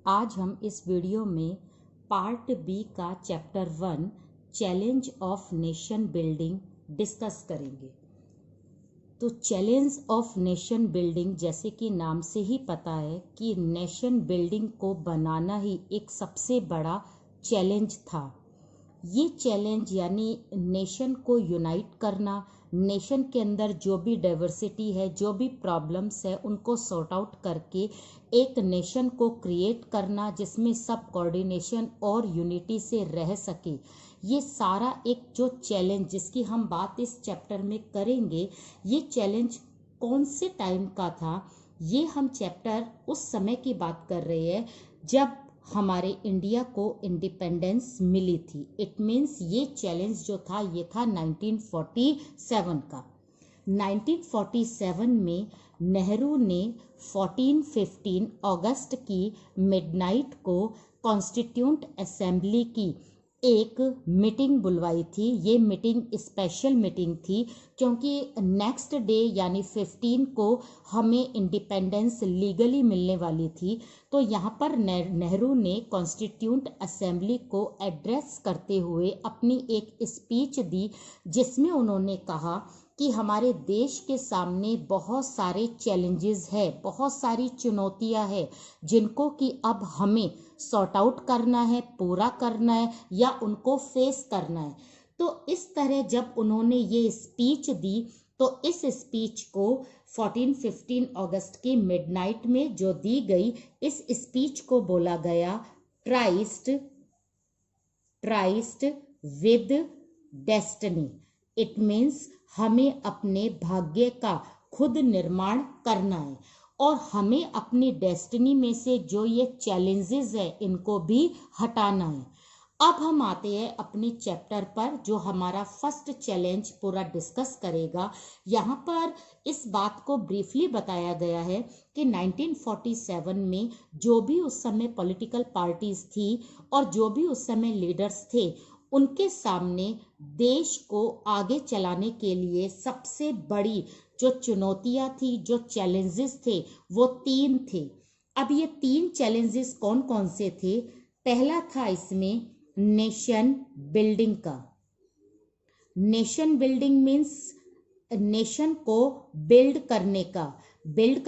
आज हम इस वीडियो में पार्ट बी का chapter 1 challenge of nation building discuss करेंगे। तो चैलेंज ऑफ नेशन बिल्डिंग जैसे कि नाम से ही पता है कि नेशन बिल्डिंग को बनाना ही एक सबसे बड़ा चैलेंज था। ये चैलेंज यानी नेशन को यूनाइट करना, नेशन के अंदर जो भी डाइवर्सिटी है, जो भी प्रॉब्लम्स है, उनको सॉर्ट आउट करके एक नेशन को क्रिएट करना जिसमें सब कोऑर्डिनेशन और यूनिटी से रह सके। ये सारा एक जो चैलेंज जिसकी हम बात इस चैप्टर में करेंगे, ये चैलेंज कौन से टाइम का था, ये हम चैप्टर उस समय की बात कर रहे हैं जब हमारे इंडिया को इंडिपेंडेंस मिली थी। इट मीन्स ये चैलेंज जो था ये था 1947 का। 1947 में नेहरू ने 14-15 अगस्त की मिडनाइट को कॉन्स्टिट्यूंट असेंबली की एक मीटिंग बुलवाई थी। ये मीटिंग स्पेशल मीटिंग थी क्योंकि नेक्स्ट डे यानी 15 को हमें इंडिपेंडेंस लीगली मिलने वाली थी। तो यहाँ पर नेहरू ने कॉन्स्टिट्यूंट असेंबली को एड्रेस करते हुए अपनी एक स्पीच दी जिसमें उन्होंने कहा कि हमारे देश के सामने बहुत सारे चैलेंजेस है, बहुत सारी चुनौतियां है जिनको कि अब हमें सॉर्ट आउट करना है, पूरा करना है या उनको फेस करना है। तो इस तरह जब उन्होंने ये स्पीच दी तो इस स्पीच को 14-15 अगस्त की मिडनाइट में जो दी गई, इस स्पीच को बोला गया tryst with destiny. It means हमें अपने भाग्य का खुद निर्माण करना है और हमें अपनी डेस्टिनी में से जो ये चैलेंजेस है इनको भी हटाना है। अब हम आते हैं अपने चैप्टर पर जो हमारा फर्स्ट चैलेंज पूरा डिस्कस करेगा। यहाँ पर इस बात को ब्रीफली बताया गया है कि 1947 में जो भी उस समय पॉलिटिकल पार्टीज थी और जो भी उस समय लीडर्स थे, उनके सामने देश को आगे चलाने के लिए सबसे बड़ी जो चुनौतियां थी, जो चैलेंजेस थे, वो 3 थे। अब ये 3 चैलेंजेस कौन कौन से थे? पहला था इसमें नेशन बिल्डिंग का। नेशन बिल्डिंग मीन्स नेशन को बिल्ड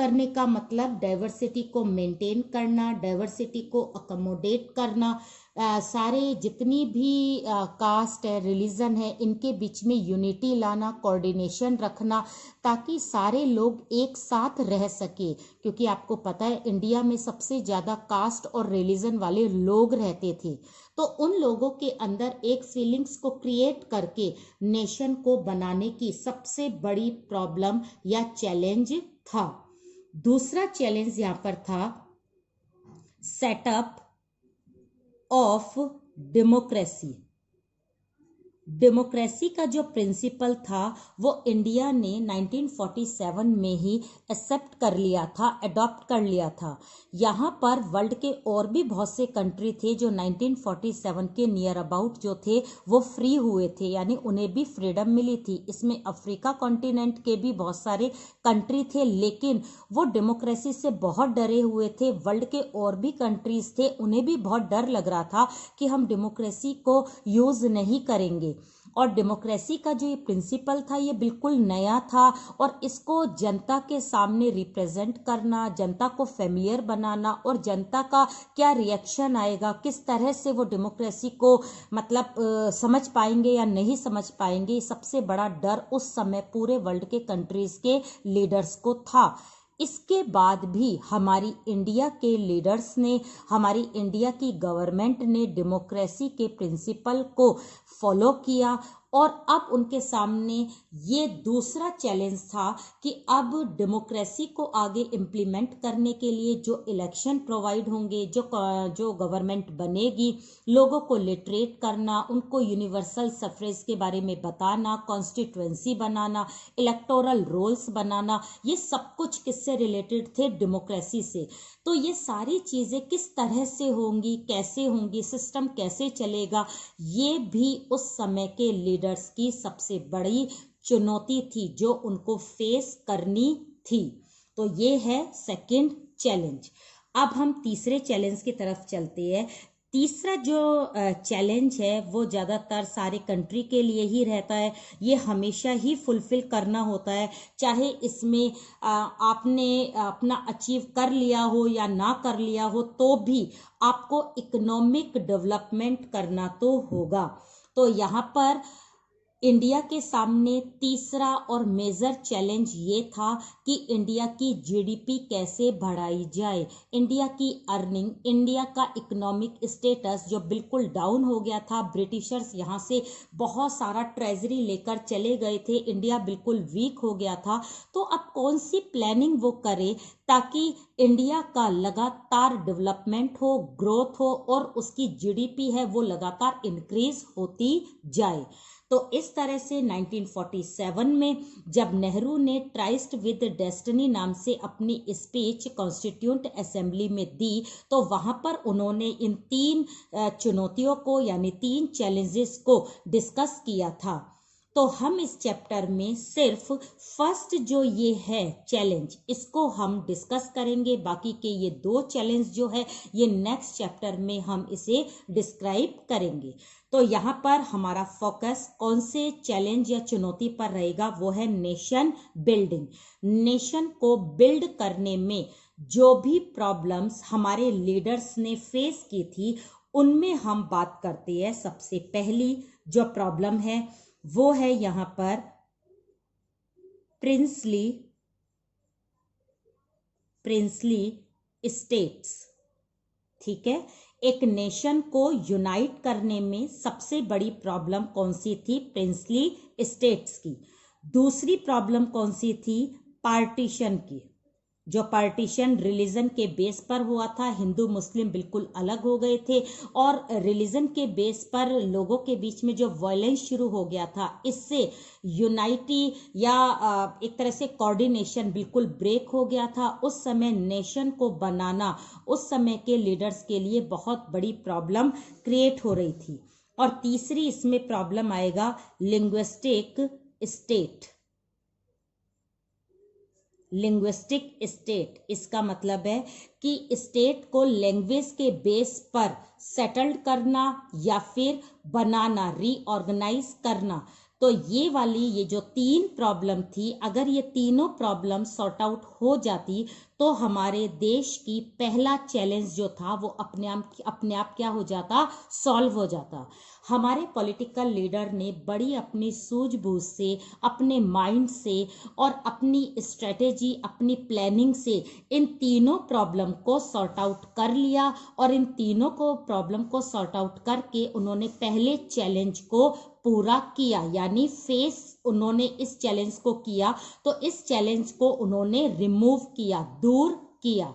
करने का मतलब डाइवर्सिटी को मेंटेन करना, डाइवर्सिटी को अकोमोडेट करना, सारे जितनी भी कास्ट है, रिलीजन है, इनके बीच में यूनिटी लाना, कोऑर्डिनेशन रखना ताकि सारे लोग एक साथ रह सके। क्योंकि आपको पता है इंडिया में सबसे ज़्यादा कास्ट और रिलीजन वाले लोग रहते थे, तो उन लोगों के अंदर एक फीलिंग्स को क्रिएट करके नेशन को बनाने की सबसे बड़ी प्रॉब्लम या चैलेंज था। दूसरा चैलेंज यहाँ पर था सेटअप ऑफ डेमोक्रेसी। डेमोक्रेसी का जो प्रिंसिपल था वो इंडिया ने 1947 में ही एक्सेप्ट कर लिया था, अडॉप्ट कर लिया था। यहाँ पर वर्ल्ड के और भी बहुत से कंट्री थे जो 1947 के नियर अबाउट जो थे वो फ्री हुए थे, यानी उन्हें भी फ्रीडम मिली थी। इसमें अफ्रीका कॉन्टिनेंट के भी बहुत सारे कंट्री थे, लेकिन वो डेमोक्रेसी से बहुत डरे हुए थे। वर्ल्ड के और भी कंट्रीज थे, उन्हें भी बहुत डर लग रहा था कि हम डेमोक्रेसी को यूज नहीं करेंगे। और डेमोक्रेसी का जो ये प्रिंसिपल था ये बिल्कुल नया था और इसको जनता के सामने रिप्रेजेंट करना, जनता को फेमिलियर बनाना और जनता का क्या रिएक्शन आएगा, किस तरह से वो डेमोक्रेसी को मतलब समझ पाएंगे या नहीं समझ पाएंगे, सबसे बड़ा डर उस समय पूरे वर्ल्ड के कंट्रीज के लीडर्स को था। इसके बाद भी हमारी इंडिया के लीडर्स ने, हमारी इंडिया की गवर्नमेंट ने डेमोक्रेसी के प्रिंसिपल को फॉलो किया और अब उनके सामने ये दूसरा चैलेंज था कि अब डेमोक्रेसी को आगे इम्प्लीमेंट करने के लिए जो इलेक्शन प्रोवाइड होंगे, जो गवर्नमेंट बनेगी, लोगों को लिटरेट करना, उनको यूनिवर्सल सफरेज के बारे में बताना, कॉन्स्टिट्यूएंसी बनाना, इलेक्टोरल रोल्स बनाना, ये सब कुछ किससे रिलेटेड थे? डेमोक्रेसी से। तो ये सारी चीज़ें किस तरह से होंगी, कैसे होंगी, सिस्टम कैसे चलेगा, ये भी उस समय के लीडर्स की सबसे बड़ी चुनौती थी जो उनको फेस करनी थी। तो ये है सेकंड चैलेंज। अब हम तीसरे चैलेंज की तरफ चलते हैं। तीसरा जो चैलेंज है वो ज़्यादातर सारे कंट्री के लिए ही रहता है, ये हमेशा ही फुलफिल करना होता है, चाहे इसमें आपने अपना अचीव कर लिया हो या ना कर लिया हो, तो भी आपको इकोनॉमिक डेवलपमेंट करना तो होगा। तो यहाँ पर इंडिया के सामने तीसरा और मेजर चैलेंज ये था कि इंडिया की जीडीपी कैसे बढ़ाई जाए, इंडिया की अर्निंग, इंडिया का इकोनॉमिक स्टेटस जो बिल्कुल डाउन हो गया था। ब्रिटिशर्स यहाँ से बहुत सारा ट्रेजरी लेकर चले गए थे, इंडिया बिल्कुल वीक हो गया था। तो अब कौन सी प्लानिंग वो करे ताकि इंडिया का लगातार डेवलपमेंट हो, ग्रोथ हो और उसकी जीडीपी है वो लगातार इंक्रीज होती जाए। तो इस तरह से 1947 में जब नेहरू ने ट्राइस्ट विद डेस्टिनी नाम से अपनी स्पीच कॉन्स्टिट्यूंट असेंबली में दी, तो वहां पर उन्होंने इन तीन चुनौतियों को यानी तीन चैलेंजेस को डिस्कस किया था। तो हम इस चैप्टर में सिर्फ फर्स्ट जो ये है चैलेंज इसको हम डिस्कस करेंगे, बाकी के ये दो चैलेंज जो है ये नेक्स्ट चैप्टर में हम इसे डिस्क्राइब करेंगे। तो यहाँ पर हमारा फोकस कौन से चैलेंज या चुनौती पर रहेगा, वो है नेशन बिल्डिंग। नेशन को बिल्ड करने में जो भी प्रॉब्लम्स हमारे लीडर्स ने फेस की थी उनमें हम बात करते हैं। सबसे पहली जो प्रॉब्लम है वो है यहाँ पर प्रिंसली स्टेट्स। ठीक है, एक नेशन को यूनाइट करने में सबसे बड़ी प्रॉब्लम कौन सी थी? प्रिंसली स्टेट्स की। दूसरी प्रॉब्लम कौन सी थी? पार्टीशन की। जो पार्टीशन रिलीजन के बेस पर हुआ था, हिंदू मुस्लिम बिल्कुल अलग हो गए थे और रिलीजन के बेस पर लोगों के बीच में जो वायलेंस शुरू हो गया था, इससे यूनाइटी या एक तरह से कोऑर्डिनेशन बिल्कुल ब्रेक हो गया था। उस समय नेशन को बनाना उस समय के लीडर्स के लिए बहुत बड़ी प्रॉब्लम क्रिएट हो रही थी। और तीसरी इसमें प्रॉब्लम आएगा लिंग्विस्टिक स्टेट। लिंग्विस्टिक स्टेट इसका मतलब है कि स्टेट को लैंग्वेज के बेस पर सेटल्ड करना या फिर बनाना, रीऑर्गेनाइज करना। तो ये जो तीन प्रॉब्लम थी, अगर ये तीनों प्रॉब्लम सॉर्ट आउट हो जाती तो हमारे देश की पहला चैलेंज जो था वो अपने आप क्या हो जाता? सॉल्व हो जाता। हमारे पॉलिटिकल लीडर ने बड़ी अपनी सूझबूझ से, अपने माइंड से और अपनी स्ट्रेटेजी, अपनी प्लानिंग से इन तीनों प्रॉब्लम को सॉर्ट आउट कर लिया और इन तीनों को प्रॉब्लम को सॉर्ट आउट करके उन्होंने पहले चैलेंज को पूरा किया, यानी फेस उन्होंने इस चैलेंज को किया। तो इस चैलेंज को उन्होंने रिमूव किया, दूर किया।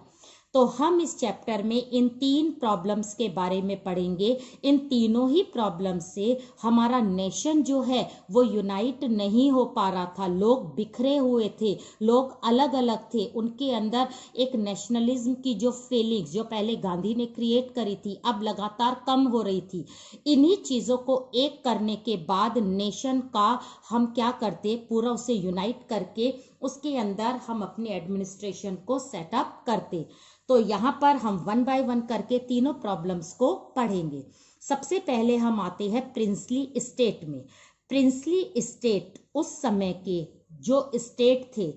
तो हम इस चैप्टर में इन तीन प्रॉब्लम्स के बारे में पढ़ेंगे। इन तीनों ही प्रॉब्लम से हमारा नेशन जो है वो यूनाइट नहीं हो पा रहा था। लोग बिखरे हुए थे, लोग अलग अलग थे, उनके अंदर एक नेशनलिज्म की जो फीलिंग्स जो पहले गांधी ने क्रिएट करी थी अब लगातार कम हो रही थी। इन्हीं चीज़ों को एक करने के बाद नेशन का हम क्या करते? पूरा उसे यूनाइट करके उसके अंदर हम अपने एडमिनिस्ट्रेशन को सेटअप करते। तो यहाँ पर हम वन बाय वन करके तीनों प्रॉब्लम्स को पढ़ेंगे। सबसे पहले हम आते हैं प्रिंसली स्टेट में। प्रिंसली स्टेट उस समय के जो स्टेट थे,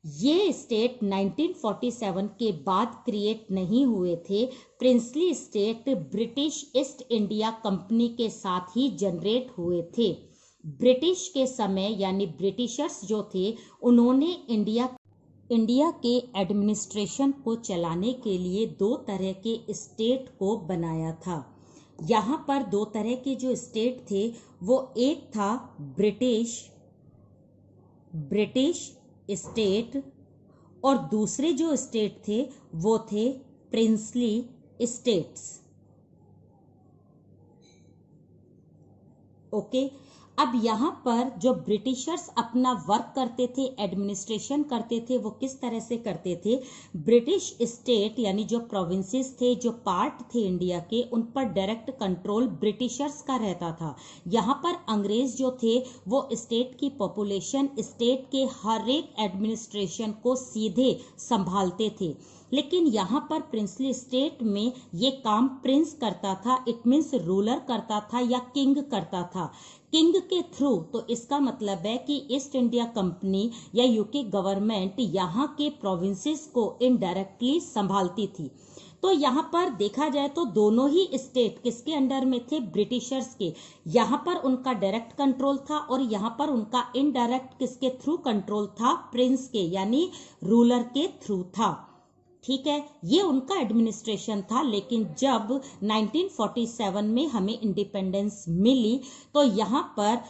ये स्टेट 1947 के बाद क्रिएट नहीं हुए थे। Princely state British east India company के साथ ही जनरेट हुए थे। ब्रिटिश के समय यानी ब्रिटिशर्स जो थे उन्होंने इंडिया के एडमिनिस्ट्रेशन को चलाने के लिए दो तरह के स्टेट को बनाया था। यहाँ पर दो तरह के जो स्टेट थे वो एक था ब्रिटिश स्टेट और दूसरे जो स्टेट थे वो थे प्रिंसली स्टेट्स। ओके, अब यहाँ पर जो ब्रिटिशर्स अपना वर्क करते थे, एडमिनिस्ट्रेशन करते थे, वो किस तरह से करते थे? ब्रिटिश स्टेट यानी जो प्रोविंसेस थे, जो पार्ट थे इंडिया के, उन पर डायरेक्ट कंट्रोल ब्रिटिशर्स का रहता था। यहाँ पर अंग्रेज जो थे वो स्टेट की पॉपुलेशन, स्टेट के हर एक एडमिनिस्ट्रेशन को सीधे संभालते थे। लेकिन यहाँ पर प्रिंसली स्टेट में ये काम प्रिंस करता था, इट मीन्स रूलर करता था या किंग करता था, किंग के थ्रू। तो इसका मतलब है कि ईस्ट इंडिया कंपनी या यूके गवर्नमेंट यहाँ के प्रोविंसेस को इनडायरेक्टली संभालती थी। तो यहाँ पर देखा जाए तो दोनों ही स्टेट किसके अंडर में थे? ब्रिटिशर्स के। यहाँ पर उनका डायरेक्ट कंट्रोल था और यहाँ पर उनका इनडायरेक्ट किसके थ्रू कंट्रोल था? प्रिंस के यानी रूलर के थ्रू था। ठीक है, ये उनका एडमिनिस्ट्रेशन था। लेकिन जब 1947 में हमें इंडिपेंडेंस मिली तो यहाँ पर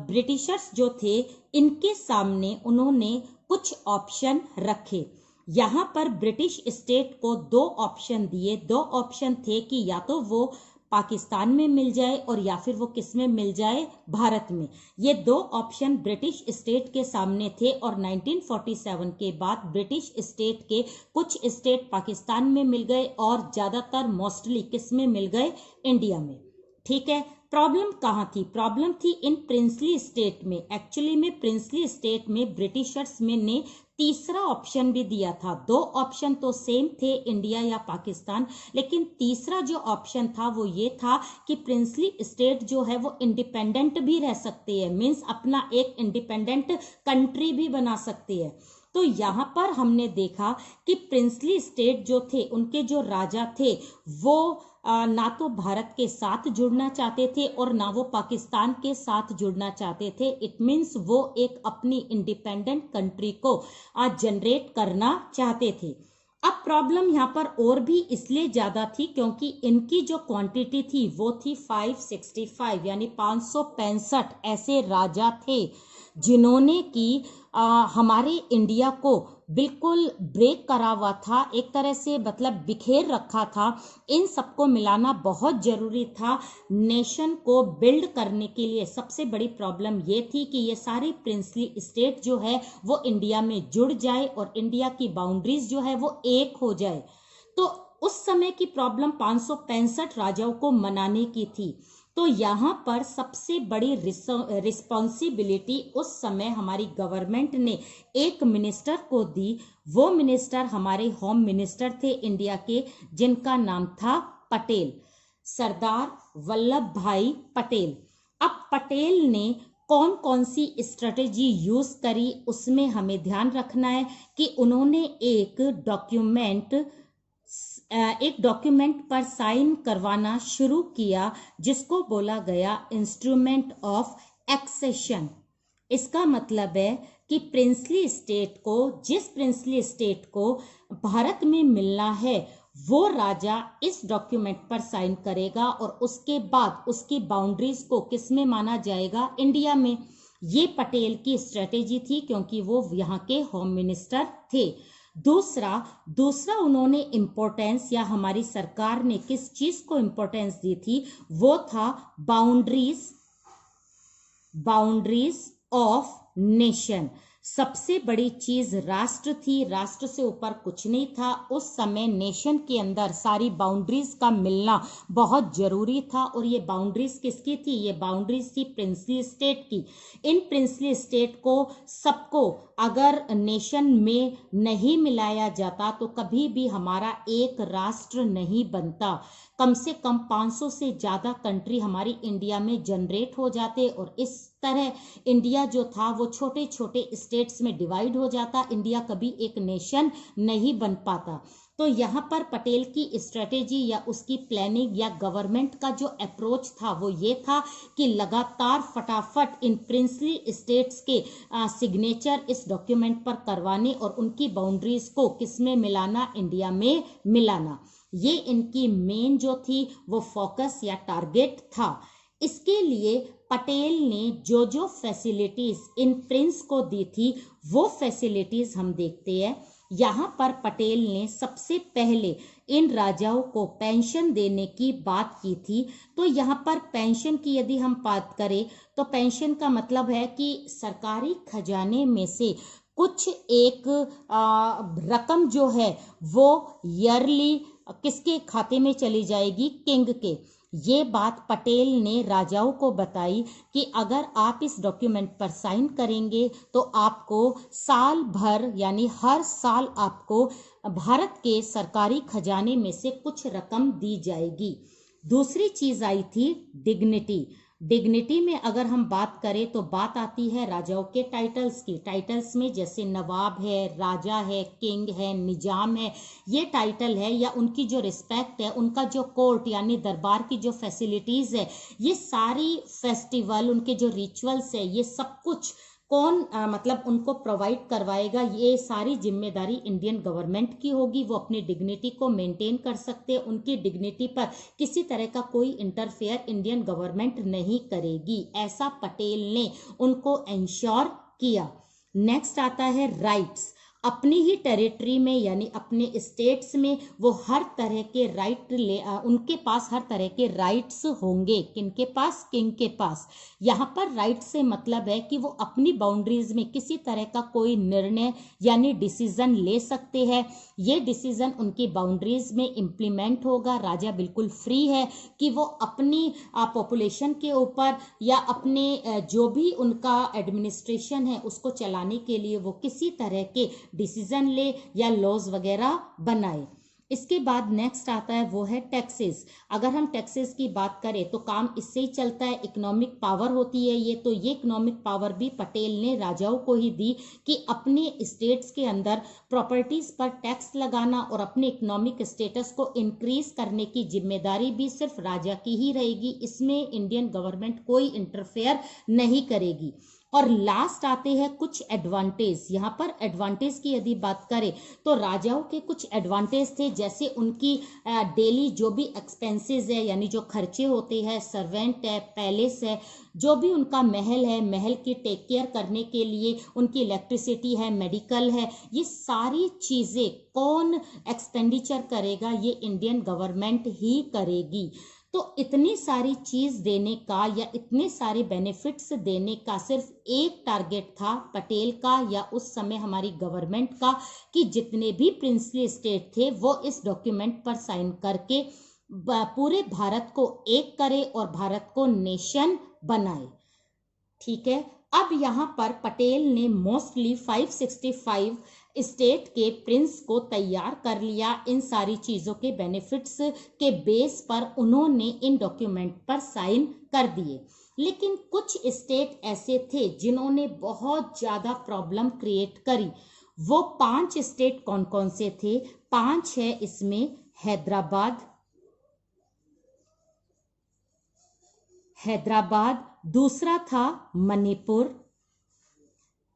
ब्रिटिशर्स जो थे, इनके सामने उन्होंने कुछ ऑप्शन रखे। यहाँ पर ब्रिटिश स्टेट को दो ऑप्शन दिए। दो ऑप्शन थे कि या तो वो पाकिस्तान में मिल जाए और या फिर वो किस में मिल जाए? भारत में। ये दो ऑप्शन ब्रिटिश स्टेट के सामने थे और 1947 के बाद ब्रिटिश स्टेट के कुछ स्टेट पाकिस्तान में मिल गए और ज्यादातर मोस्टली किस में मिल गए? इंडिया में। ठीक है, प्रॉब्लम कहाँ थी? प्रॉब्लम थी इन प्रिंसली स्टेट में। एक्चुअली में प्रिंसली स्टेट में ब्रिटिशर्स में ने तीसरा ऑप्शन भी दिया था। दो ऑप्शन तो सेम थे, इंडिया या पाकिस्तान, लेकिन तीसरा जो ऑप्शन था वो ये था कि प्रिंसली स्टेट जो है वो इंडिपेंडेंट भी रह सकती है, मीन्स अपना एक इंडिपेंडेंट कंट्री भी बना सकती है। तो यहाँ पर हमने देखा कि प्रिंसली स्टेट जो थे, उनके जो राजा थे वो ना तो भारत के साथ जुड़ना चाहते थे और ना वो पाकिस्तान के साथ जुड़ना चाहते थे। इट मीन्स वो एक अपनी इंडिपेंडेंट कंट्री को जनरेट करना चाहते थे। अब प्रॉब्लम यहाँ पर और भी इसलिए ज्यादा थी क्योंकि इनकी जो क्वांटिटी थी वो थी 565 यानी 565 ऐसे राजा थे जिन्होंने कि हमारे इंडिया को बिल्कुल ब्रेक करा हुआ था, एक तरह से मतलब बिखेर रखा था। इन सबको मिलाना बहुत जरूरी था नेशन को बिल्ड करने के लिए। सबसे बड़ी प्रॉब्लम ये थी कि ये सारी प्रिंसली स्टेट जो है वो इंडिया में जुड़ जाए और इंडिया की बाउंड्रीज जो है वो एक हो जाए। तो उस समय की प्रॉब्लम 565 राजाओं को मनाने की थी। तो यहाँ पर सबसे बड़ी रिस्पॉन्सिबिलिटी उस समय हमारी गवर्नमेंट ने एक मिनिस्टर को दी। वो मिनिस्टर हमारे होम मिनिस्टर थे इंडिया के, जिनका नाम था पटेल, सरदार वल्लभ भाई पटेल। अब पटेल ने कौन कौन सी स्ट्रेटेजी यूज करी उसमें हमें ध्यान रखना है कि उन्होंने एक डॉक्यूमेंट पर साइन करवाना शुरू किया जिसको बोला गया इंस्ट्रूमेंट ऑफ एक्सेशन। इसका मतलब है कि प्रिंसली स्टेट को, जिस प्रिंसली स्टेट को भारत में मिलना है वो राजा इस डॉक्यूमेंट पर साइन करेगा और उसके बाद उसकी बाउंड्रीज को किस में माना जाएगा? इंडिया में। ये पटेल की स्ट्रेटेजी थी क्योंकि वो यहाँ के होम मिनिस्टर थे। दूसरा उन्होंने इम्पोर्टेंस या हमारी सरकार ने किस चीज को इम्पोर्टेंस दी थी? वो था बाउंड्रीज ऑफ नेशन। सबसे बड़ी चीज राष्ट्र थी, राष्ट्र से ऊपर कुछ नहीं था। उस समय नेशन के अंदर सारी बाउंड्रीज का मिलना बहुत जरूरी था। और ये बाउंड्रीज किसकी थी? ये बाउंड्रीज थी प्रिंसली स्टेट की। इन प्रिंसली स्टेट को सबको अगर नेशन में नहीं मिलाया जाता तो कभी भी हमारा एक राष्ट्र नहीं बनता। कम से कम 500 से ज्यादा कंट्री हमारी इंडिया में जनरेट हो जाते और इस तरह इंडिया जो था वो छोटे छोटे स्टेट्स में डिवाइड हो जाता। इंडिया कभी एक नेशन नहीं बन पाता। तो यहाँ पर पटेल की स्ट्रेटेजी या उसकी प्लानिंग या गवर्नमेंट का जो अप्रोच था वो ये था कि लगातार फटाफट इन प्रिंसली स्टेट्स के सिग्नेचर इस डॉक्यूमेंट पर करवाने और उनकी बाउंड्रीज को किसमें मिलाना? इंडिया में मिलाना। ये इनकी मेन जो थी वो फोकस या टारगेट था। इसके लिए पटेल ने जो फैसिलिटीज इन प्रिंस को दी थी वो फैसिलिटीज हम देखते हैं। यहाँ पर पटेल ने सबसे पहले इन राजाओं को पेंशन देने की बात की थी। तो यहाँ पर पेंशन की यदि हम बात करें तो पेंशन का मतलब है कि सरकारी खजाने में से कुछ एक रकम जो है वो ईयरली किसके खाते में चली जाएगी, किंग के। ये बात पटेल ने राजाओं को बताई कि अगर आप इस डॉक्यूमेंट पर साइन करेंगे तो आपको साल भर यानी हर साल आपको भारत के सरकारी खजाने में से कुछ रकम दी जाएगी। दूसरी चीज आई थी डिग्निटी। डिग्निटी में अगर हम बात करें तो बात आती है राजाओं के टाइटल्स की। टाइटल्स में जैसे नवाब है, राजा है, किंग है, निजाम है, ये टाइटल है या उनकी जो रिस्पेक्ट है, उनका जो कोर्ट यानी दरबार की जो फैसिलिटीज है, ये सारी फेस्टिवल, उनके जो रिचुअल्स है, ये सब कुछ कौन मतलब उनको प्रोवाइड करवाएगा, ये सारी जिम्मेदारी इंडियन गवर्नमेंट की होगी। वो अपनी डिग्निटी को मेंटेन कर सकते हैं, उनकी डिग्निटी पर किसी तरह का कोई इंटरफेयर इंडियन गवर्नमेंट नहीं करेगी, ऐसा पटेल ने उनको इंश्योर किया। नेक्स्ट आता है राइट्स। अपनी ही टेरिटरी में यानी अपने स्टेट्स में वो हर तरह के राइट उनके पास हर तरह के राइट्स होंगे। किनके पास, किंग के पास। यहाँ पर राइट से मतलब है कि वो अपनी बाउंड्रीज में किसी तरह का कोई निर्णय यानी डिसीजन ले सकते हैं। ये डिसीजन उनकी बाउंड्रीज में इम्प्लीमेंट होगा। राजा बिल्कुल फ्री है कि वो अपनी पॉपुलेशन के ऊपर या अपने जो भी उनका एडमिनिस्ट्रेशन है उसको चलाने के लिए वो किसी तरह के डिसीजन ले या लॉज वगैरह बनाए। इसके बाद नेक्स्ट आता है वो है टैक्सेस। अगर हम टैक्सेस की बात करें तो काम इससे ही चलता है, इकोनॉमिक पावर होती है ये। तो ये इकोनॉमिक पावर भी पटेल ने राजाओं को ही दी कि अपने स्टेट्स के अंदर प्रॉपर्टीज पर टैक्स लगाना और अपने इकोनॉमिक स्टेटस को इंक्रीज करने की जिम्मेदारी भी सिर्फ राजा की ही रहेगी। इसमें इंडियन गवर्नमेंट कोई इंटरफेयर नहीं करेगी। और लास्ट आते हैं कुछ एडवांटेज। यहाँ पर एडवांटेज की यदि बात करें तो राजाओं के कुछ एडवांटेज थे, जैसे उनकी डेली जो भी एक्सपेंसेस है यानी जो खर्चे होते हैं, सर्वेंट है, पैलेस है, जो भी उनका महल है, महल की टेक केयर करने के लिए उनकी इलेक्ट्रिसिटी है, मेडिकल है, ये सारी चीज़ें कौन एक्सपेंडिचर करेगा, ये इंडियन गवर्नमेंट ही करेगी। तो इतनी सारी चीज देने का या इतने सारे बेनिफिट्स देने का सिर्फ एक टारगेट था पटेल का या उस समय हमारी गवर्नमेंट का कि जितने भी प्रिंसली स्टेट थे वो इस डॉक्यूमेंट पर साइन करके पूरे भारत को एक करे और भारत को नेशन बनाए। ठीक है, अब यहाँ पर पटेल ने मोस्टली 565 स्टेट के प्रिंस को तैयार कर लिया। इन सारी चीज़ों के बेनिफिट्स के बेस पर उन्होंने इन डॉक्यूमेंट पर साइन कर दिए। लेकिन कुछ स्टेट ऐसे थे जिन्होंने बहुत ज़्यादा प्रॉब्लम क्रिएट करी। वो 5 स्टेट कौन कौन से थे? 5 है इसमें हैदराबाद, दूसरा था मणिपुर,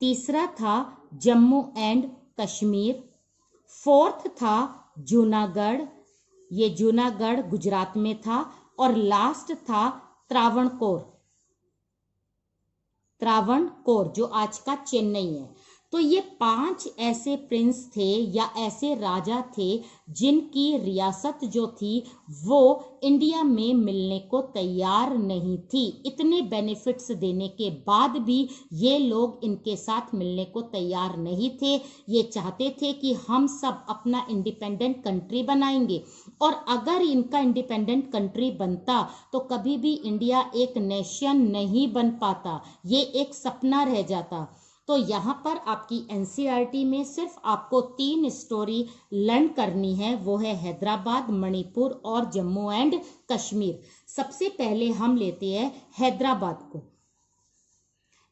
तीसरा था जम्मू एंड कश्मीर, फोर्थ था जूनागढ़, ये जूनागढ़ गुजरात में था, और लास्ट था त्रावणकोर जो आज का चेन्नई है। तो ये 5 ऐसे प्रिंस थे या ऐसे राजा थे जिनकी रियासत जो थी वो इंडिया में मिलने को तैयार नहीं थी। इतने बेनिफिट्स देने के बाद भी ये लोग इनके साथ मिलने को तैयार नहीं थे। ये चाहते थे कि हम सब अपना इंडिपेंडेंट कंट्री बनाएंगे, और अगर इनका इंडिपेंडेंट कंट्री बनता तो कभी भी इंडिया एक नेशन नहीं बन पाता, ये एक सपना रह जाता। तो यहाँ पर आपकी एनसीईआरटी में सिर्फ आपको 3 स्टोरी लर्न करनी है, वो है हैदराबाद, मणिपुर और जम्मू एंड कश्मीर। सबसे पहले हम लेते हैं हैदराबाद को।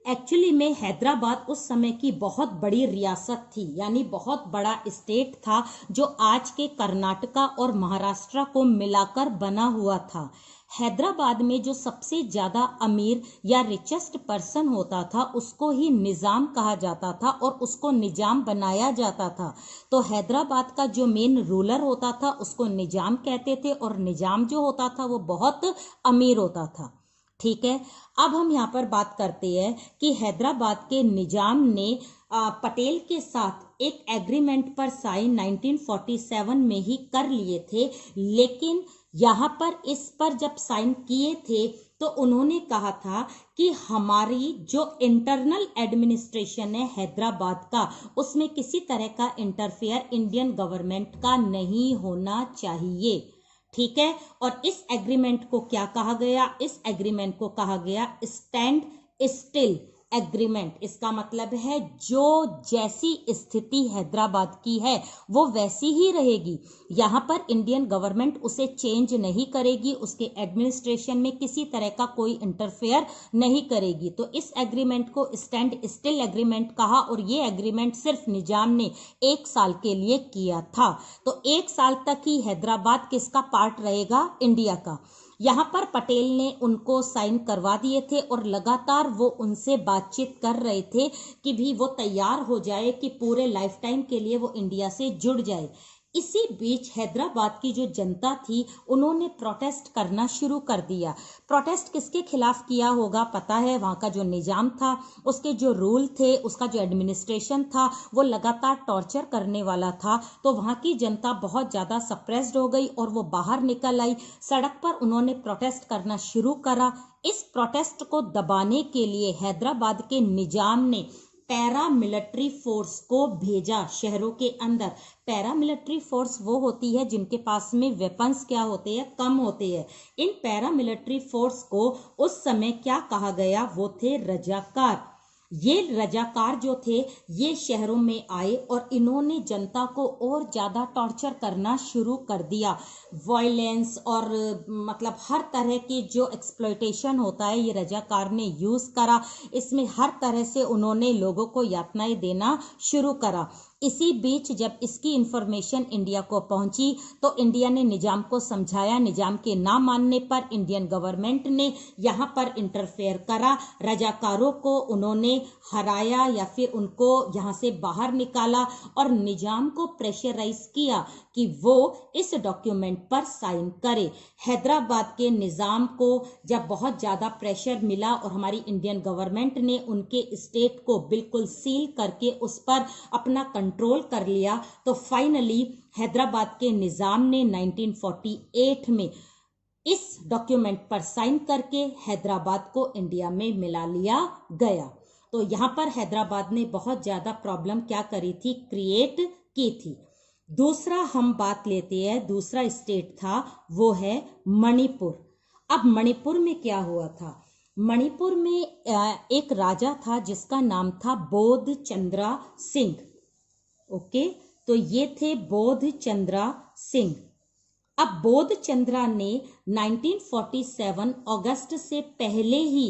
एक्चुअली में हैदराबाद उस समय की बहुत बड़ी रियासत थी, यानी बहुत बड़ा स्टेट था जो आज के कर्नाटका और महाराष्ट्र को मिलाकर बना हुआ था। हैदराबाद में जो सबसे ज़्यादा अमीर या रिचेस्ट पर्सन होता था उसको ही निज़ाम कहा जाता था और उसको निज़ाम बनाया जाता था। तो हैदराबाद का जो मेन रूलर होता था उसको निज़ाम कहते थे, और निज़ाम जो होता था वो बहुत अमीर होता था। ठीक है। अब हम यहाँ पर बात करते हैं कि हैदराबाद के निजाम ने पटेल के साथ एक एग्रीमेंट पर साइन 1947 में ही कर लिए थे, लेकिन यहाँ पर इस पर जब साइन किए थे तो उन्होंने कहा था कि हमारी जो इंटरनल एडमिनिस्ट्रेशन है हैदराबाद का, उसमें किसी तरह का इंटरफेयर इंडियन गवर्नमेंट का नहीं होना चाहिए। ठीक है। और इस एग्रीमेंट को क्या कहा गया? इस एग्रीमेंट को कहा गया स्टैंड स्टिल एग्रीमेंट। इसका मतलब है जो जैसी स्थिति हैदराबाद की है वो वैसी ही रहेगी, यहां पर इंडियन गवर्नमेंट उसे चेंज नहीं करेगी, उसके एडमिनिस्ट्रेशन में किसी तरह का कोई इंटरफेयर नहीं करेगी। तो इस एग्रीमेंट को स्टैंड स्टिल एग्रीमेंट कहा, और ये एग्रीमेंट सिर्फ निजाम ने 1 साल के लिए किया था। तो 1 साल तक ही हैदराबाद किसका पार्ट रहेगा? इंडिया का। यहाँ पर पटेल ने उनको साइन करवा दिए थे और लगातार वो उनसे बातचीत कर रहे थे कि भी वो तैयार हो जाए कि पूरे लाइफ टाइम के लिए वो इंडिया से जुड़ जाए। इसी बीच हैदराबाद की जो जनता थी उन्होंने प्रोटेस्ट करना शुरू कर दिया। प्रोटेस्ट किसके खिलाफ किया होगा पता है? वहाँ का जो निजाम था, उसके जो रूल थे, उसका जो एडमिनिस्ट्रेशन था, वो लगातार टॉर्चर करने वाला था। तो वहाँ की जनता बहुत ज़्यादा सप्रेस्ड हो गई और वो बाहर निकल आई, सड़क पर उन्होंने प्रोटेस्ट करना शुरू करा। इस प्रोटेस्ट को दबाने के लिए हैदराबाद के निजाम ने पैरा मिलिट्री फोर्स को भेजा शहरों के अंदर। पैरा मिलिट्री फोर्स वो होती है जिनके पास में वेपन्स क्या होते हैं? कम होते हैं। इन पैरा मिलिट्री फोर्स को उस समय क्या कहा गया? वो थे रजाकार। ये रजाकार जो थे ये शहरों में आए और इन्होंने जनता को और ज्यादा टॉर्चर करना शुरू कर दिया। वायलेंस और मतलब हर तरह की जो एक्सप्लॉयटेशन होता है ये रजाकार ने यूज करा। इसमें हर तरह से उन्होंने लोगों को यातनाएं देना शुरू करा। इसी बीच जब इसकी इंफॉर्मेशन इंडिया को पहुंची तो इंडिया ने निजाम को समझाया। निजाम के ना मानने पर इंडियन गवर्नमेंट ने यहाँ पर इंटरफेयर करा। रजाकारों को उन्होंने हराया या फिर उनको यहाँ से बाहर निकाला और निजाम को प्रेशराइज किया कि वो इस डॉक्यूमेंट पर साइन करे। हैदराबाद के निजाम को जब बहुत ज्यादा प्रेशर मिला और हमारी इंडियन गवर्नमेंट ने उनके स्टेट को बिल्कुल सील करके उस पर अपना कंट्रोल कर लिया, तो फाइनली हैदराबाद के निजाम ने 1948 में इस डॉक्यूमेंट पर साइन करके हैदराबाद को इंडिया में मिला लिया गया। तो यहाँ पर हैदराबाद ने बहुत ज्यादा प्रॉब्लम क्या करी थी? क्रिएट की थी। दूसरा हम बात लेते हैं, दूसरा स्टेट था वो है मणिपुर। अब मणिपुर में क्या हुआ था? मणिपुर में एक राजा था जिसका नाम था बोध चंद्रा सिंह। ओके, तो ये थे बोध चंद्रा सिंह। अब बोध चंद्रा ने 1947 अगस्त से पहले ही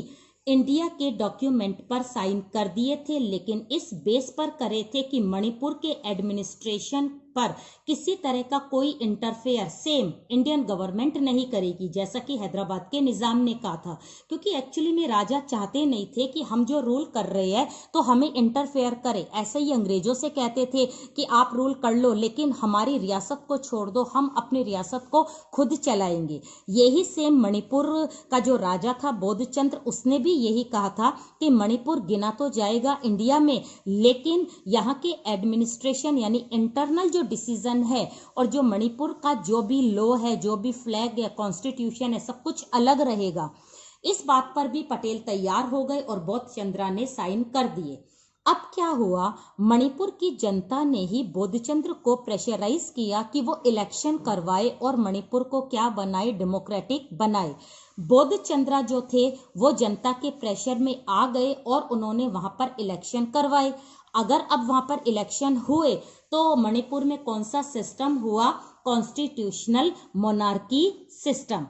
इंडिया के डॉक्यूमेंट पर साइन कर दिए थे, लेकिन इस बेस पर करे थे कि मणिपुर के एडमिनिस्ट्रेशन पर किसी तरह का कोई इंटरफेयर सेम इंडियन गवर्नमेंट नहीं करेगी, जैसा कि हैदराबाद के निजाम ने कहा था। क्योंकि एक्चुअली में राजा चाहते नहीं थे कि हम जो रूल कर रहे हैं तो हमें इंटरफेयर करे। ऐसे ही अंग्रेजों से कहते थे कि आप रूल कर लो लेकिन हमारी रियासत को छोड़ दो, हम अपनी रियासत को खुद चलाएंगे। यही सेम मणिपुर का जो राजा था बोधचंद्र, उसने भी यही कहा था कि मणिपुर गिना तो जाएगा इंडिया में, लेकिन यहाँ के एडमिनिस्ट्रेशन यानी इंटरनल जो डिसीजन है और जो मणिपुर का जो भी लॉ है, जो भी फ्लैग है, कॉन्स्टिट्यूशन है, सब कुछ अलग रहेगा। इस बात पर भी पटेल तैयार हो गए और बोधचंद्रा ने साइन कर दिए। अब क्या हुआ? मणिपुर की जनता ने ही बोधचंद्र को प्रेशराइज किया कि वो इलेक्शन करवाए और मणिपुर को क्या बनाए? डेमोक्रेटिक बनाए। बोधचंद्रा जो थे वो जनता के प्रेशर में आ गए और उन्होंने वहां पर इलेक्शन करवाए। अगर अब वहां पर इलेक्शन हुए तो मणिपुर में कौन सा सिस्टम हुआ? Constitutional monarchy system.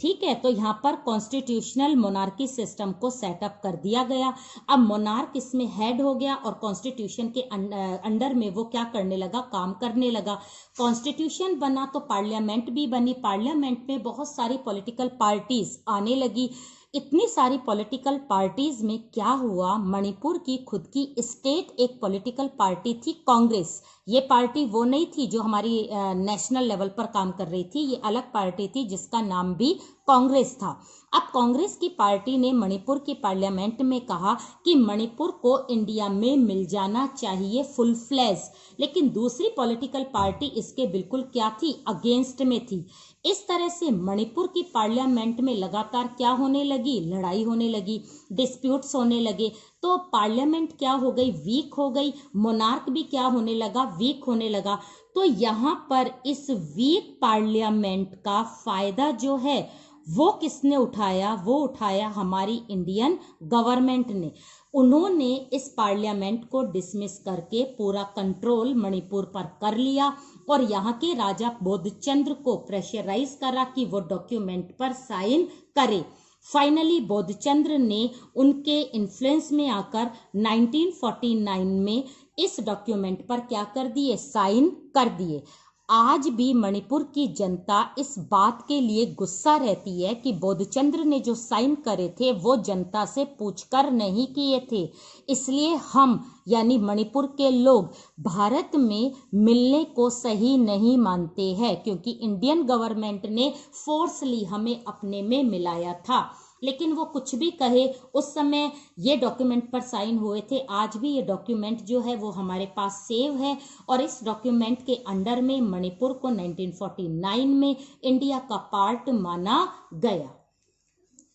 ठीक है, तो यहाँ पर कॉन्स्टिट्यूशनल मोनार्की सिस्टम को सेटअप कर दिया गया। अब मोनार्क इसमें हेड हो गया और कॉन्स्टिट्यूशन के अंडर में वो क्या करने लगा? काम करने लगा। कॉन्स्टिट्यूशन बना तो पार्लियामेंट भी बनी। पार्लियामेंट में बहुत सारी पॉलिटिकल पार्टीज आने लगी। इतनी सारी पॉलिटिकल पार्टीज में क्या हुआ? मणिपुर की खुद की स्टेट एक पॉलिटिकल पार्टी थी, कांग्रेस। ये पार्टी वो नहीं थी जो हमारी नेशनल लेवल पर काम कर रही थी, ये अलग पार्टी थी जिसका नाम भी कांग्रेस था। अब कांग्रेस की पार्टी ने मणिपुर की पार्लियामेंट में कहा कि मणिपुर को इंडिया में मिल जाना चाहिए फुल फ्लैज, लेकिन दूसरी पॉलिटिकल पार्टी इसके बिल्कुल क्या थी, अगेंस्ट में थी। इस तरह से मणिपुर की पार्लियामेंट में लगातार क्या होने लगी, लड़ाई होने लगी, डिस्प्यूट्स होने लगे। तो पार्लियामेंट क्या हो गई, वीक हो गई, मोनार्क भी क्या होने लगा, वीक होने लगा। तो यहाँ पर इस वीक पार्लियामेंट का फायदा जो है वो किसने उठाया, वो उठाया हमारी इंडियन गवर्नमेंट ने। उन्होंने इस पार्लियामेंट को डिसमिस करके पूरा कंट्रोल मणिपुर पर कर लिया और यहाँ के राजा बोधचंद्र को प्रेशराइज करा कि वो डॉक्यूमेंट पर साइन करे। फाइनली बोधचंद्र ने उनके इन्फ्लुएंस में आकर 1949 में इस डॉक्यूमेंट पर क्या कर दिए, साइन कर दिए। आज भी मणिपुर की जनता इस बात के लिए गुस्सा रहती है कि बोधचंद्र ने जो साइन करे थे वो जनता से पूछकर नहीं किए थे, इसलिए हम यानी मणिपुर के लोग भारत में मिलने को सही नहीं मानते हैं, क्योंकि इंडियन गवर्नमेंट ने फोर्सली हमें अपने में मिलाया था। लेकिन वो कुछ भी कहे, उस समय ये डॉक्यूमेंट पर साइन हुए थे। आज भी ये डॉक्यूमेंट जो है वो हमारे पास सेव है और इस डॉक्यूमेंट के अंडर में मणिपुर को 1949 में इंडिया का पार्ट माना गया।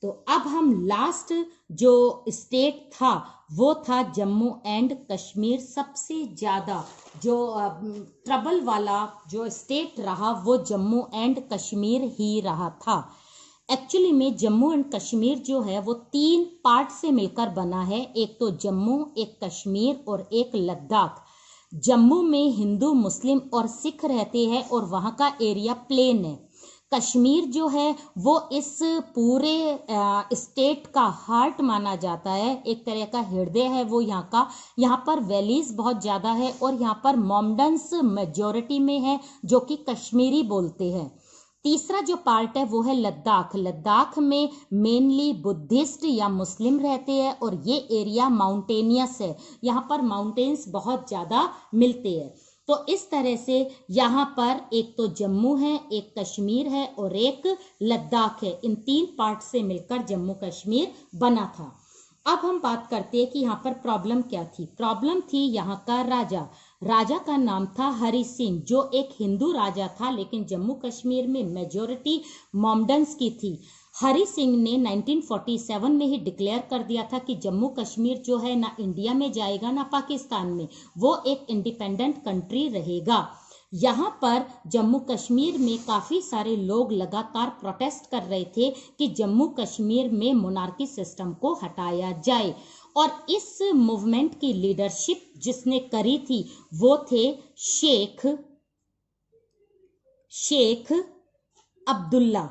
तो अब हम लास्ट जो स्टेट था वो था जम्मू एंड कश्मीर। सबसे ज़्यादा जो ट्रबल वाला जो स्टेट रहा वो जम्मू एंड कश्मीर ही रहा था। एक्चुअली में जम्मू एंड कश्मीर जो है वो 3 पार्ट से मिलकर बना है, एक तो जम्मू, एक कश्मीर और एक लद्दाख। जम्मू में हिंदू, मुस्लिम और सिख रहते हैं और वहाँ का एरिया प्लेन है। कश्मीर जो है वो इस पूरे स्टेट का हार्ट माना जाता है, एक तरह का हृदय है वो यहाँ का। यहाँ पर वैलीज बहुत ज़्यादा है और यहाँ पर मोमडन्स मेजॉरिटी में है जो कि कश्मीरी बोलते हैं। तीसरा जो पार्ट है वो है लद्दाख। लद्दाख में मेनली बुद्धिस्ट या मुस्लिम रहते हैं और ये एरिया माउंटेनियस है, यहाँ पर माउंटेन्स बहुत ज़्यादा मिलते हैं। तो इस तरह से यहाँ पर एक तो जम्मू है, एक कश्मीर है और एक लद्दाख है। इन 3 पार्ट से मिलकर जम्मू कश्मीर बना था। अब हम बात करते हैं कि यहाँ पर प्रॉब्लम क्या थी। प्रॉब्लम थी यहाँ का राजा का नाम था हरि सिंह, जो एक हिंदू राजा था, लेकिन जम्मू कश्मीर में मेजॉरिटी मोमडन्स की थी। हरि सिंह ने 1947 में ही डिक्लेयर कर दिया था कि जम्मू कश्मीर जो है ना इंडिया में जाएगा ना पाकिस्तान में, वो एक इंडिपेंडेंट कंट्री रहेगा। यहाँ पर जम्मू कश्मीर में काफ़ी सारे लोग लगातार प्रोटेस्ट कर रहे थे कि जम्मू कश्मीर में मोनार्की सिस्टम को हटाया जाए। और इस मूवमेंट की लीडरशिप जिसने करी थी वो थे शेख अब्दुल्ला।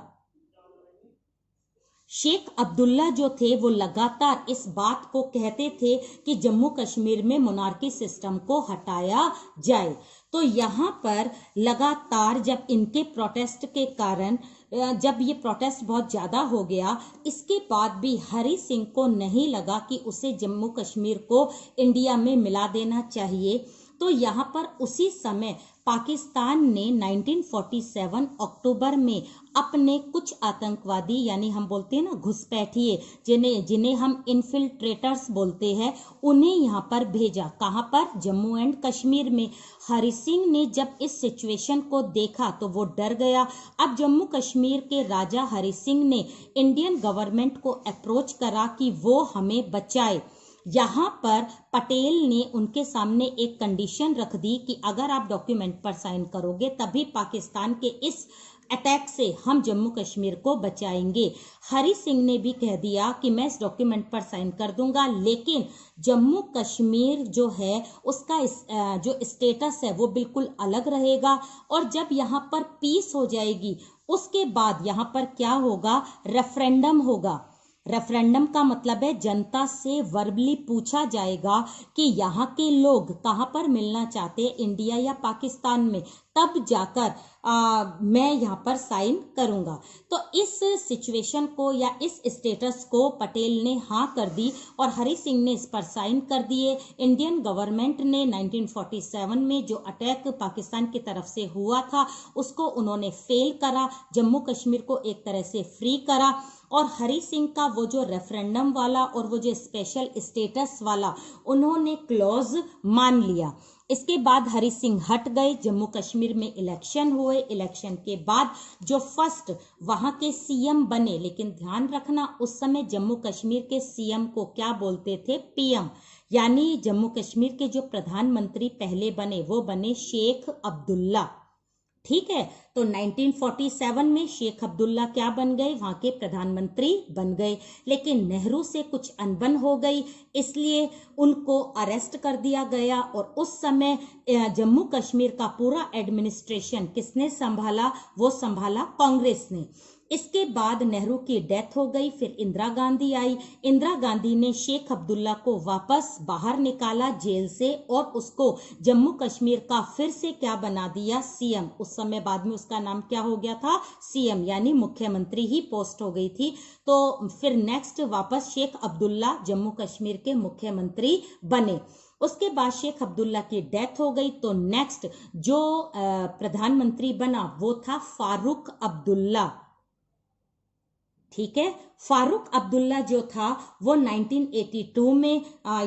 शेख अब्दुल्ला जो थे वो लगातार इस बात को कहते थे कि जम्मू कश्मीर में मोनार्की सिस्टम को हटाया जाए। तो यहाँ पर लगातार जब इनके प्रोटेस्ट के कारण जब ये प्रोटेस्ट बहुत ज़्यादा हो गया, इसके बाद भी हरि सिंह को नहीं लगा कि उसे जम्मू कश्मीर को इंडिया में मिला देना चाहिए। तो यहाँ पर उसी समय पाकिस्तान ने 1947 अक्टूबर में अपने कुछ आतंकवादी यानी हम बोलते हैं ना घुसपैठिए, जिन्हें हम इन्फिल्ट्रेटर्स बोलते हैं, उन्हें यहाँ पर भेजा। कहाँ पर? जम्मू एंड कश्मीर में। हरि सिंह ने जब इस सिचुएशन को देखा तो वो डर गया। अब जम्मू कश्मीर के राजा हरि सिंह ने इंडियन गवर्नमेंट को अप्रोच करा कि वो हमें बचाए। यहाँ पर पटेल ने उनके सामने एक कंडीशन रख दी कि अगर आप डॉक्यूमेंट पर साइन करोगे तभी पाकिस्तान के इस अटैक से हम जम्मू कश्मीर को बचाएंगे। हरि सिंह ने भी कह दिया कि मैं इस डॉक्यूमेंट पर साइन कर दूंगा, लेकिन जम्मू कश्मीर जो है उसका जो स्टेटस है वो बिल्कुल अलग रहेगा और जब यहाँ पर पीस हो जाएगी उसके बाद यहाँ पर क्या होगा, रेफरेंडम होगा। रेफरेंडम का मतलब है जनता से वर्बली पूछा जाएगा कि यहाँ के लोग कहाँ पर मिलना चाहते हैं, इंडिया या पाकिस्तान में, तब जाकर मैं यहाँ पर साइन करूँगा। तो इस सिचुएशन को या इस स्टेटस को पटेल ने हाँ कर दी और हरि सिंह ने इस पर साइन कर दिए। इंडियन गवर्नमेंट ने 1947 में जो अटैक पाकिस्तान की तरफ से हुआ था उसको उन्होंने फेल करा, जम्मू कश्मीर को एक तरह से फ्री करा और हरि सिंह का वो जो रेफरेंडम वाला और वो जो स्पेशल स्टेटस वाला उन्होंने क्लॉज मान लिया। इसके बाद हरि सिंह हट गए, जम्मू कश्मीर में इलेक्शन हुए, इलेक्शन के बाद जो फर्स्ट वहां के सीएम बने, लेकिन ध्यान रखना उस समय जम्मू कश्मीर के सीएम को क्या बोलते थे, पीएम, यानी जम्मू कश्मीर के जो प्रधानमंत्री पहले बने वो बने शेख अब्दुल्ला। ठीक है, तो 1947 में शेख अब्दुल्ला क्या बन गए, वहां के प्रधानमंत्री बन गए। लेकिन नेहरू से कुछ अनबन हो गई, इसलिए उनको अरेस्ट कर दिया गया और उस समय जम्मू कश्मीर का पूरा एडमिनिस्ट्रेशन किसने संभाला, वो संभाला कांग्रेस ने। इसके बाद नेहरू की डेथ हो गई, फिर इंदिरा गांधी आई। इंदिरा गांधी ने शेख अब्दुल्ला को वापस बाहर निकाला जेल से और उसको जम्मू कश्मीर का फिर से क्या बना दिया, सीएम। उस समय बाद में उसका नाम क्या हो गया था, सीएम, यानी मुख्यमंत्री ही पोस्ट हो गई थी। तो फिर नेक्स्ट वापस शेख अब्दुल्ला जम्मू कश्मीर के मुख्यमंत्री बने। उसके बाद शेख अब्दुल्ला की डेथ हो गई, तो नेक्स्ट जो प्रधानमंत्री बना वो था फारूक अब्दुल्ला। ठीक है, फारूक अब्दुल्ला जो था वो 1982 में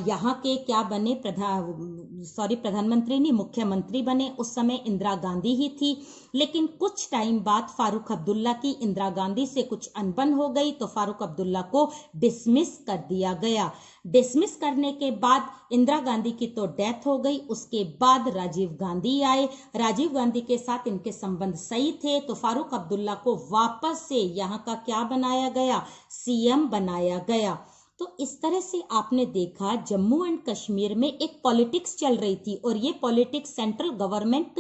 यहाँ के क्या बने, प्रधानमंत्री नहीं, मुख्यमंत्री बने। उस समय इंदिरा गांधी ही थी, लेकिन कुछ टाइम बाद फारूक अब्दुल्ला की इंदिरा गांधी से कुछ अनबन हो गई, तो फारूक अब्दुल्ला को डिसमिस कर दिया गया। डिसमिस करने के बाद इंदिरा गांधी की तो डेथ हो गई। उसके बाद राजीव गांधी आए, राजीव गांधी के साथ इनके संबंध सही थे, तो फारूक अब्दुल्ला को वापस से यहाँ का क्या बनाया गया, सीएम बनाया गया। तो इस तरह से आपने देखा जम्मू एंड कश्मीर में एक पॉलिटिक्स चल रही थी और ये पॉलिटिक्स सेंट्रल गवर्नमेंट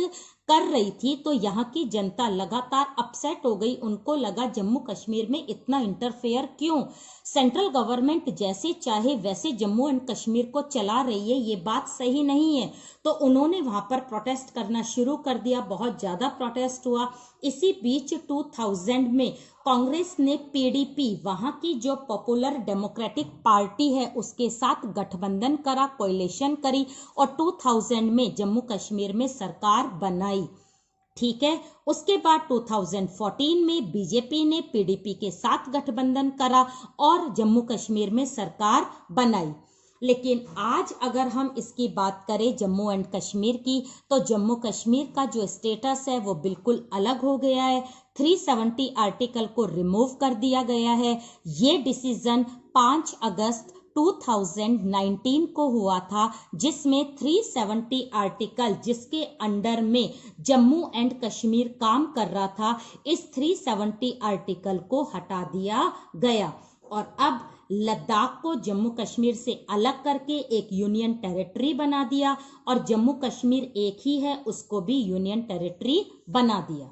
कर रही थी, तो यहाँ की जनता लगातार अपसेट हो गई। उनको लगा जम्मू कश्मीर में इतना इंटरफेयर क्यों, सेंट्रल गवर्नमेंट जैसे चाहे वैसे जम्मू एंड कश्मीर को चला रही है, ये बात सही नहीं है। तो उन्होंने वहां पर प्रोटेस्ट करना शुरू कर दिया, बहुत ज्यादा प्रोटेस्ट हुआ। इसी बीच 2000 में कांग्रेस ने पीडीपी, वहां की जो पॉपुलर डेमोक्रेटिक पार्टी है, उसके साथ गठबंधन करा, कोएलिशन करी और 2000 में जम्मू कश्मीर में सरकार बनाई। ठीक है, उसके बाद 2014 में बीजेपी ने पीडीपी के साथ गठबंधन करा और जम्मू कश्मीर में सरकार बनाई। लेकिन आज अगर हम इसकी बात करें जम्मू एंड कश्मीर की, तो जम्मू कश्मीर का जो स्टेटस है वो बिल्कुल अलग हो गया है। 370 आर्टिकल को रिमूव कर दिया गया है। ये डिसीजन 5 अगस्त 2019 को हुआ था, जिसमें 370 आर्टिकल जिसके अंडर में जम्मू एंड कश्मीर काम कर रहा था, इस 370 आर्टिकल को हटा दिया गया और अब लद्दाख को जम्मू कश्मीर से अलग करके एक यूनियन टेरिटरी बना दिया और जम्मू कश्मीर एक ही है, उसको भी यूनियन टेरिटरी बना दिया।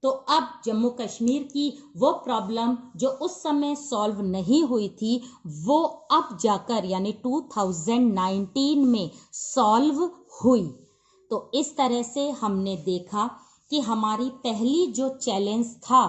तो अब जम्मू कश्मीर की वो प्रॉब्लम जो उस समय सॉल्व नहीं हुई थी, वो अब जाकर यानी 2019 में सॉल्व हुई। तो इस तरह से हमने देखा कि हमारी पहली जो चैलेंज था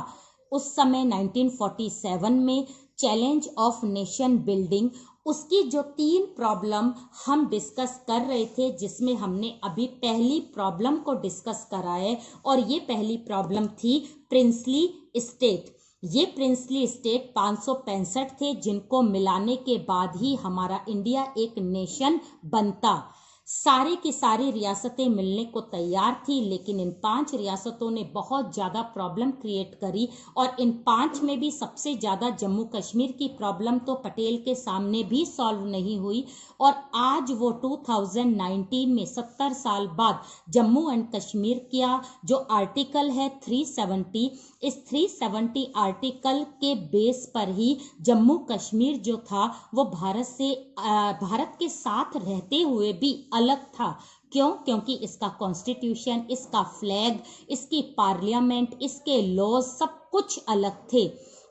उस समय 1947 में, चैलेंज ऑफ नेशन बिल्डिंग, उसकी जो 3 प्रॉब्लम हम डिस्कस कर रहे थे, जिसमें हमने अभी पहली प्रॉब्लम को डिस्कस करा है और ये पहली प्रॉब्लम थी प्रिंसली स्टेट। ये प्रिंसली स्टेट 565 थे, जिनको मिलाने के बाद ही हमारा इंडिया एक नेशन बनता। सारी की सारी रियासतें मिलने को तैयार थी, लेकिन इन 5 रियासतों ने बहुत ज़्यादा प्रॉब्लम क्रिएट करी और इन 5 में भी सबसे ज़्यादा जम्मू कश्मीर की प्रॉब्लम तो पटेल के सामने भी सॉल्व नहीं हुई। और आज वो 2019 में 70 साल बाद जम्मू एंड कश्मीर का जो आर्टिकल है 370, इस 370 आर्टिकल के बेस पर ही जम्मू कश्मीर जो था वो भारत के साथ रहते हुए भी अलग था। क्यों? क्योंकि इसका कॉन्स्टिट्यूशन, इसका फ्लैग, इसकी पार्लियामेंट, इसके लॉज सब कुछ अलग थे।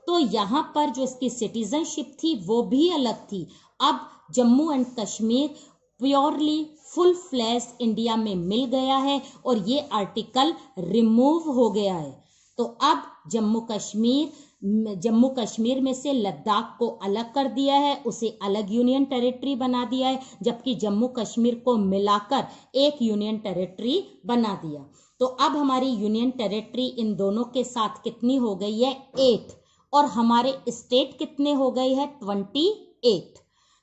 तो यहाँ पर जो इसकी सिटीजनशिप थी वो भी अलग थी। अब Jammu and Kashmir purely full flash India में मिल गया है और ये आर्टिकल रिमूव हो गया है। तो अब जम्मू कश्मीर में से लद्दाख को अलग कर दिया है, उसे अलग यूनियन टेरिटरी बना दिया है, जबकि जम्मू कश्मीर को मिलाकर एक यूनियन टेरिटरी बना दिया। तो अब हमारी यूनियन टेरिटरी इन दोनों के साथ कितनी हो गई है? 8। और हमारे स्टेट कितने हो गए हैं 28।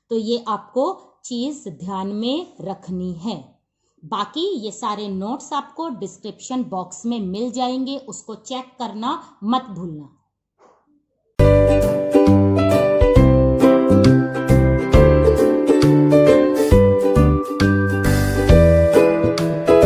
तो ये आपको चीज ध्यान में रखनी है। बाकी ये सारे नोट्स आपको डिस्क्रिप्शन बॉक्स में मिल जाएंगे, उसको चेक करना मत भूलना।